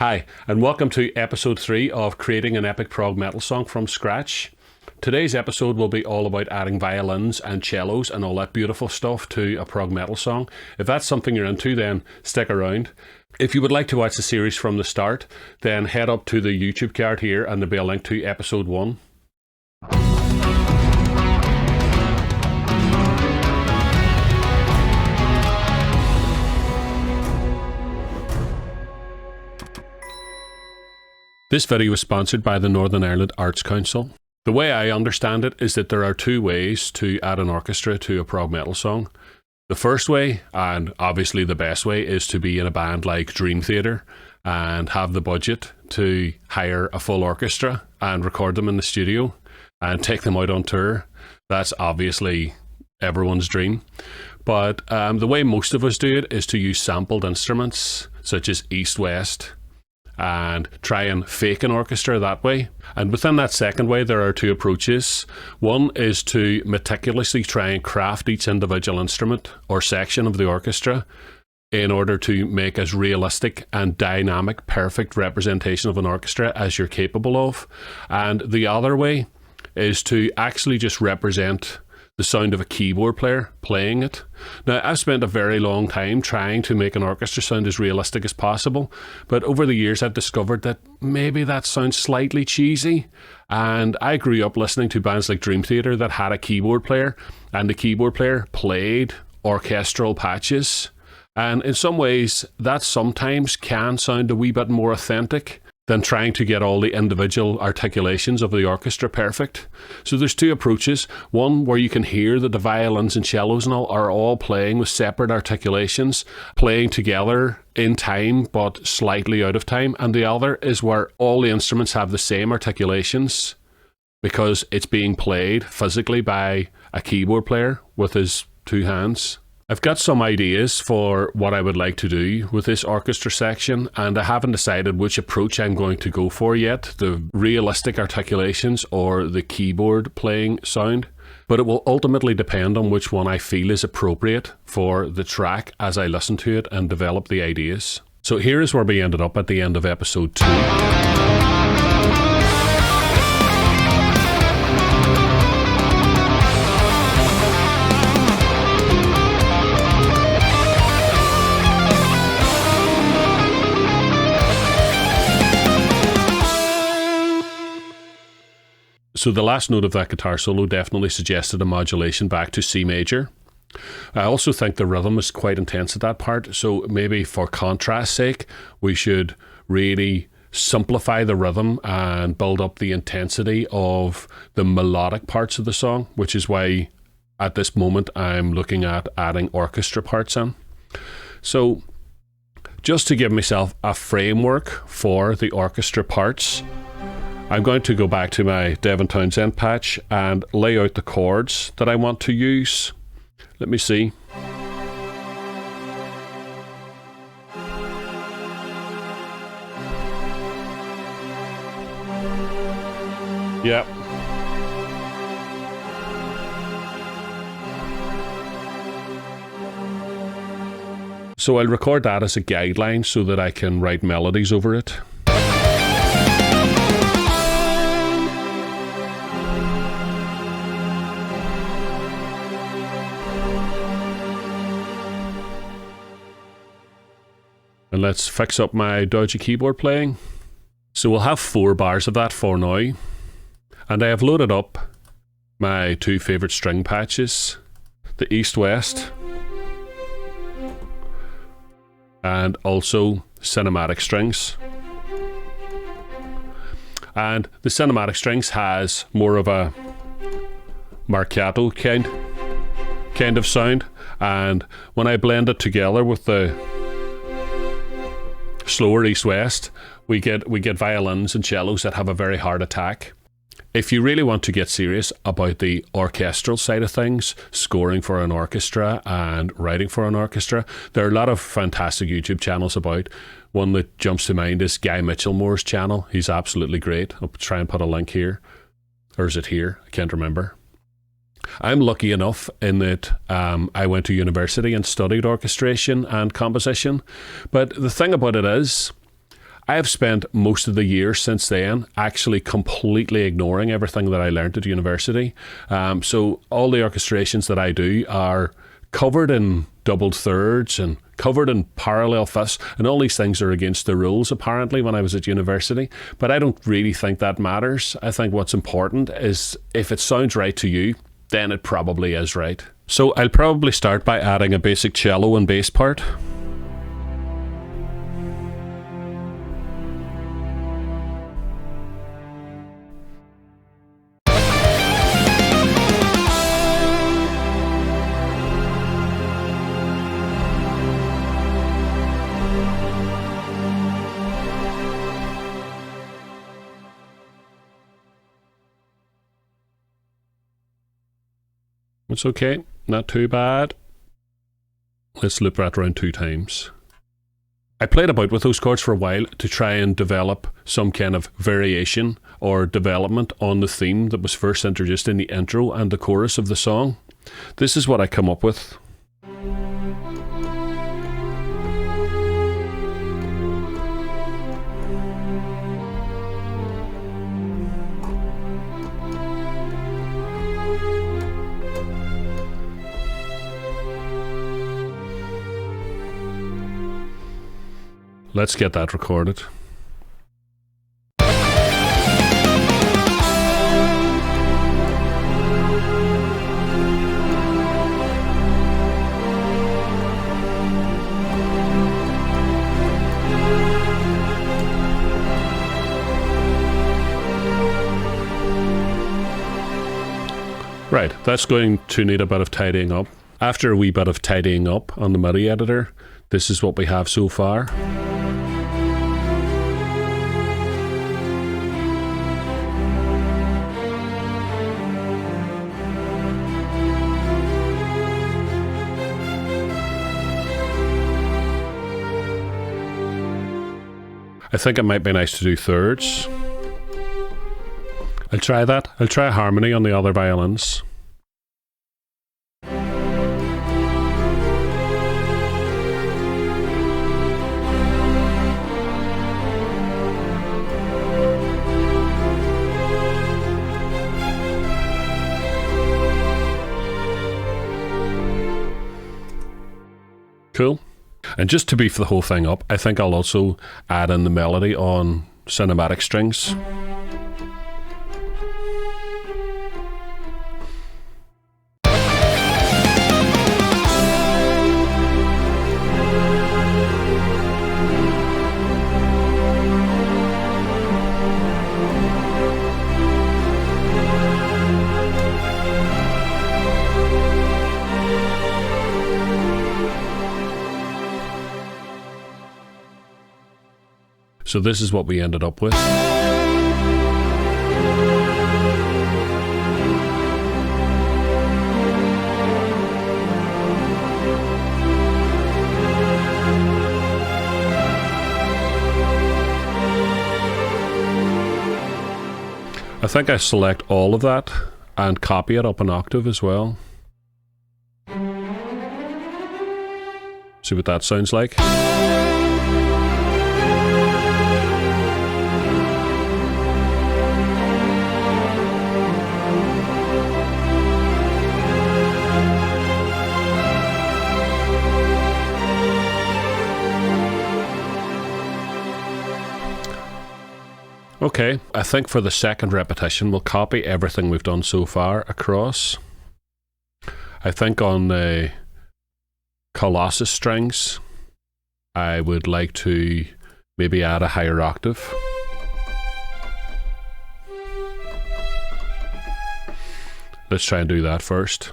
Hi, and welcome to episode 3 of creating an epic prog metal song from scratch. Today's episode will be all about adding violins and cellos and all that beautiful stuff to a prog metal song. If that's something you're into, then stick around. If you would like to watch the series from the start, then head up to the YouTube card here and there'll be a link to episode 1. This video is sponsored by the Northern Ireland Arts Council. The way I understand it is that there are two ways to add an orchestra to a prog metal song. The first way, and obviously the best way, is to be in a band like Dream Theater and have the budget to hire a full orchestra and record them in the studio and take them out on tour. That's obviously everyone's dream. But the way most of us do it is to use sampled instruments such as East-West and try and fake an orchestra that way. And within that second way, there are two approaches. One is to meticulously try and craft each individual instrument or section of the orchestra in order to make as realistic and dynamic, perfect representation of an orchestra as you're capable of. And the other way is to actually just represent the sound of a keyboard player playing it. Now, I've spent a very long time trying to make an orchestra sound as realistic as possible, but over the years I've discovered that maybe that sounds slightly cheesy, and I grew up listening to bands like Dream Theater that had a keyboard player, and the keyboard player played orchestral patches, and in some ways that sometimes can sound a wee bit more authentic than trying to get all the individual articulations of the orchestra perfect. So there's two approaches. One where you can hear that the violins and cellos and all are all playing with separate articulations, playing together in time but slightly out of time. And the other is where all the instruments have the same articulations because it's being played physically by a keyboard player with his two hands. I've got some ideas for what I would like to do with this orchestra section, and I haven't decided which approach I'm going to go for yet, the realistic articulations or the keyboard playing sound, but it will ultimately depend on which one I feel is appropriate for the track as I listen to it and develop the ideas. So here is where we ended up at the end of episode 2. So the last note of that guitar solo definitely suggested a modulation back to C major. I also think the rhythm is quite intense at that part, so maybe for contrast's sake, we should really simplify the rhythm and build up the intensity of the melodic parts of the song, which is why at this moment I'm looking at adding orchestra parts in. So just to give myself a framework for the orchestra parts, I'm going to go back to my Devon Townsend patch and lay out the chords that I want to use. Let me see. Yep. So I'll record that as a guideline so that I can write melodies over it. And let's fix up my dodgy keyboard playing. So we'll have 4 bars of that for now. And I have loaded up my 2 favourite string patches, the East-West and also cinematic strings. And the cinematic strings has more of a marcato kind of sound, and when I blend it together with the slower East-West, we get violins and cellos that have a very hard attack. If you really want to get serious about the orchestral side of things, scoring for an orchestra and writing for an orchestra, there are a lot of fantastic YouTube channels about. One that jumps to mind is Guy Mitchellmore's channel. He's absolutely great. I'll try and put a link here. Or is it here? I can't remember. I'm lucky enough in that I went to university and studied orchestration and composition. But the thing about it is, I have spent most of the years since then actually completely ignoring everything that I learned at university. So all the orchestrations that I do are covered in doubled thirds and covered in parallel fifths, and all these things are against the rules apparently when I was at university, but I don't really think that matters. I think what's important is if it sounds right to you, then it probably is right. So I'll probably start by adding a basic cello and bass part. It's okay, not too bad. Let's loop that around 2 times. I played about with those chords for a while to try and develop some kind of variation or development on the theme that was first introduced in the intro and the chorus of the song. This is what I come up with. Let's get that recorded. Right, that's going to need a bit of tidying up. After a wee bit of tidying up on the MIDI editor, this is what we have so far. I think it might be nice to do thirds. I'll try that. I'll try harmony on the other violins. Cool. And just to beef the whole thing up, I think I'll also add in the melody on cinematic strings. So this is what we ended up with. I think I select all of that and copy it up an octave as well. See what that sounds like. Okay, I think for the second repetition we'll copy everything we've done so far across. I think on the Colossus strings I would like to maybe add a higher octave. Let's try and do that first.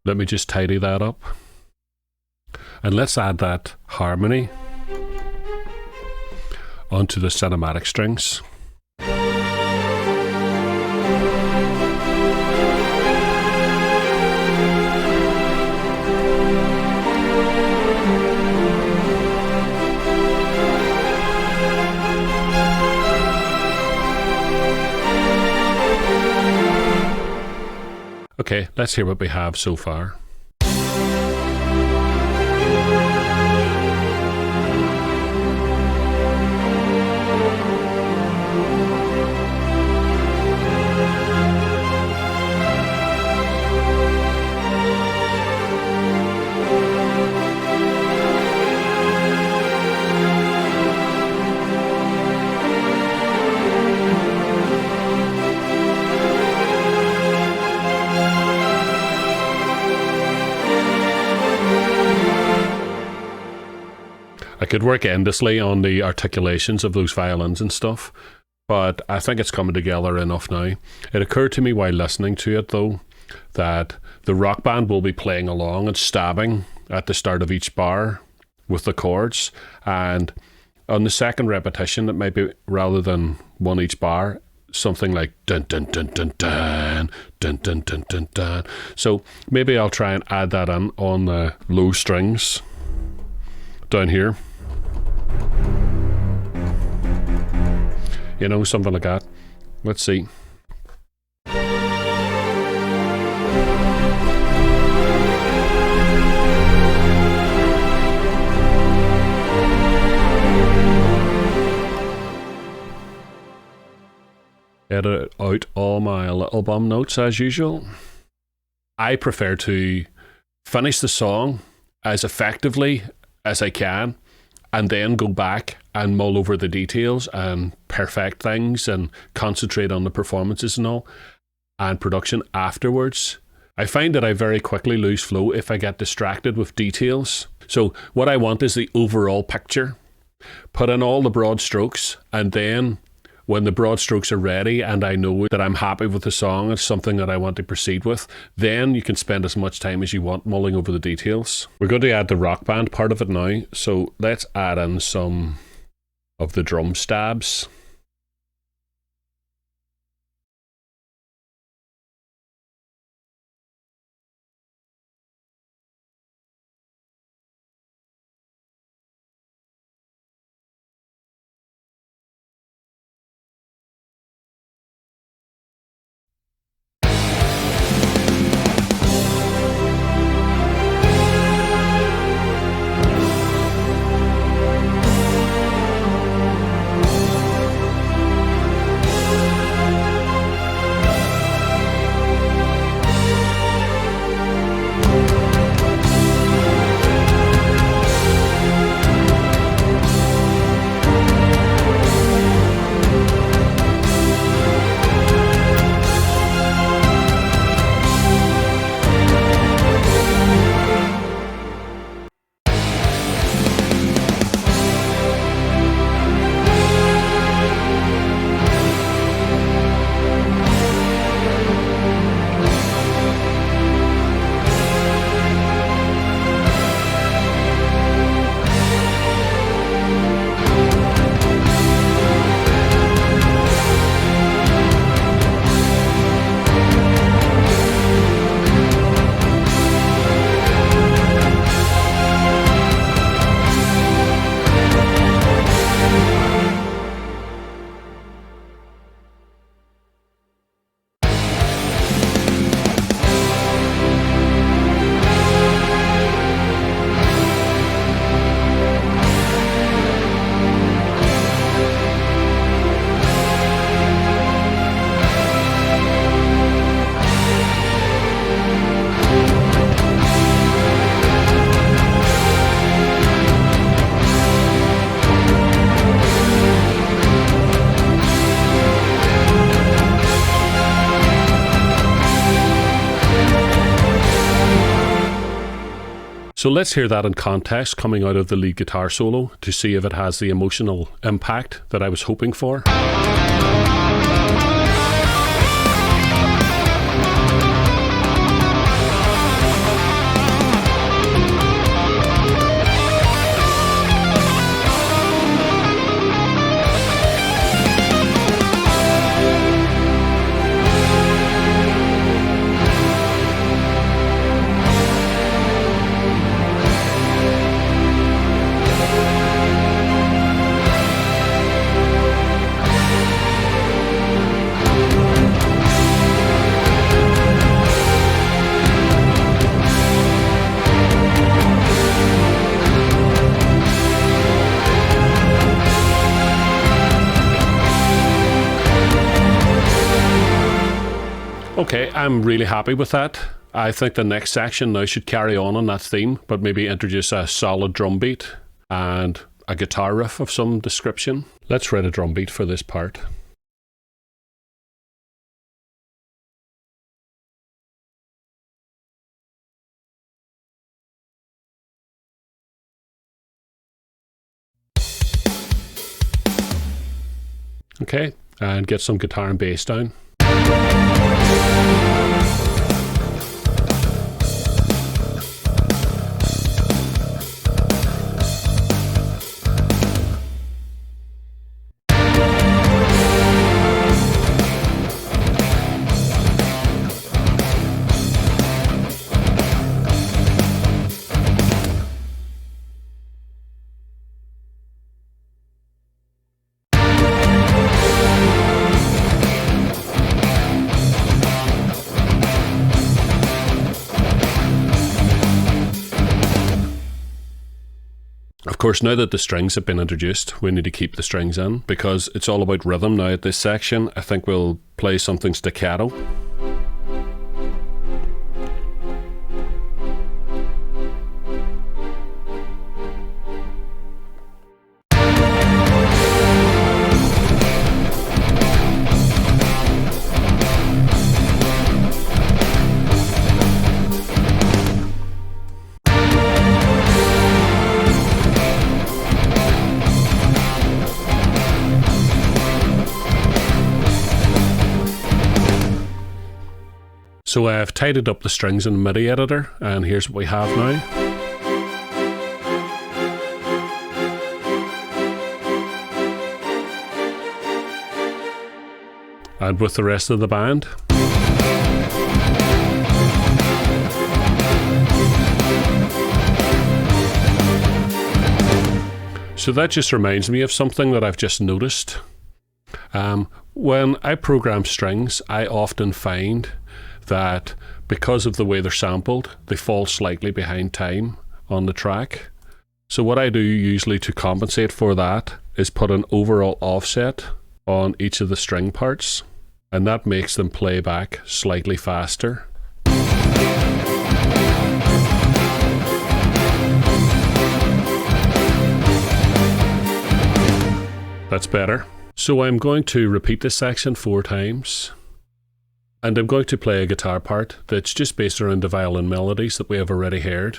Let me just tidy that up. And let's add that harmony onto the cinematic strings. Okay, let's hear what we have so far. I could work endlessly on the articulations of those violins and stuff, but I think it's coming together enough now. It occurred to me while listening to it, though, that the rock band will be playing along and stabbing at the start of each bar with the chords, and on the second repetition, it might be, rather than one each bar, something like dun dun dun dun dun dun dun dun dun dun. So maybe I'll try and add that in on the low strings down here. You know, something like that. Let's see. Edit out all my little bum notes as usual. I prefer to finish the song as effectively as I can, and then go back and mull over the details and perfect things and concentrate on the performances and all, and production afterwards. I find that I very quickly lose flow if I get distracted with details. So what I want is the overall picture. Put in all the broad strokes, and then when the broad strokes are ready and I know that I'm happy with the song, it's something that I want to proceed with, then you can spend as much time as you want mulling over the details. We're going to add the rock band part of it now, so let's add in some of the drum stabs. So let's hear that in context coming out of the lead guitar solo to see if it has the emotional impact that I was hoping for. Okay, I'm really happy with that. I think the next section now should carry on that theme, but maybe introduce a solid drum beat and a guitar riff of some description. Let's write a drum beat for this part. Okay, and get some guitar and bass down. Of course, now that the strings have been introduced, we need to keep the strings in because it's all about rhythm now at this section. I think we'll play something staccato. So I've tidied up the strings in the MIDI editor, and here's what we have now. And with the rest of the band. So that just reminds me of something that I've just noticed. When I program strings, I often find that because of the way they're sampled, they fall slightly behind time on the track. So what I do usually to compensate for that is put an overall offset on each of the string parts, and that makes them play back slightly faster. That's better. So I'm going to repeat this section 4 times. And I'm going to play a guitar part that's just based around the violin melodies that we have already heard.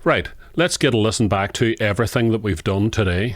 Right, let's get a listen back to everything that we've done today.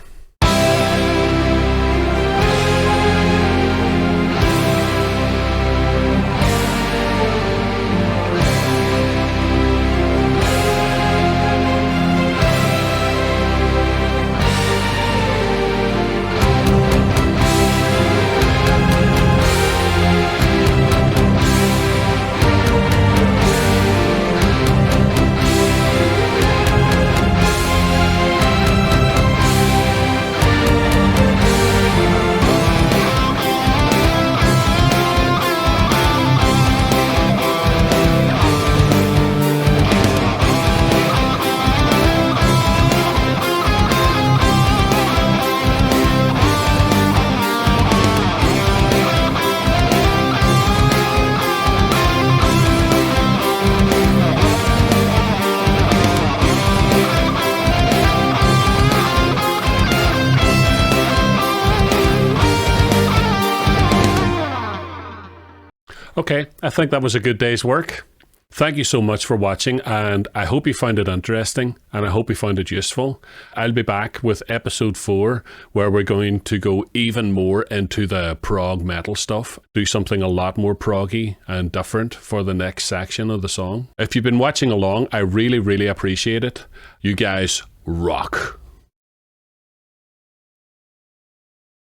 Okay, I think that was a good day's work. Thank you so much for watching, and I hope you found it interesting, and I hope you found it useful. I'll be back with episode 4, where we're going to go even more into the prog metal stuff, do something a lot more proggy and different for the next section of the song. If you've been watching along, I really, really appreciate it. You guys rock.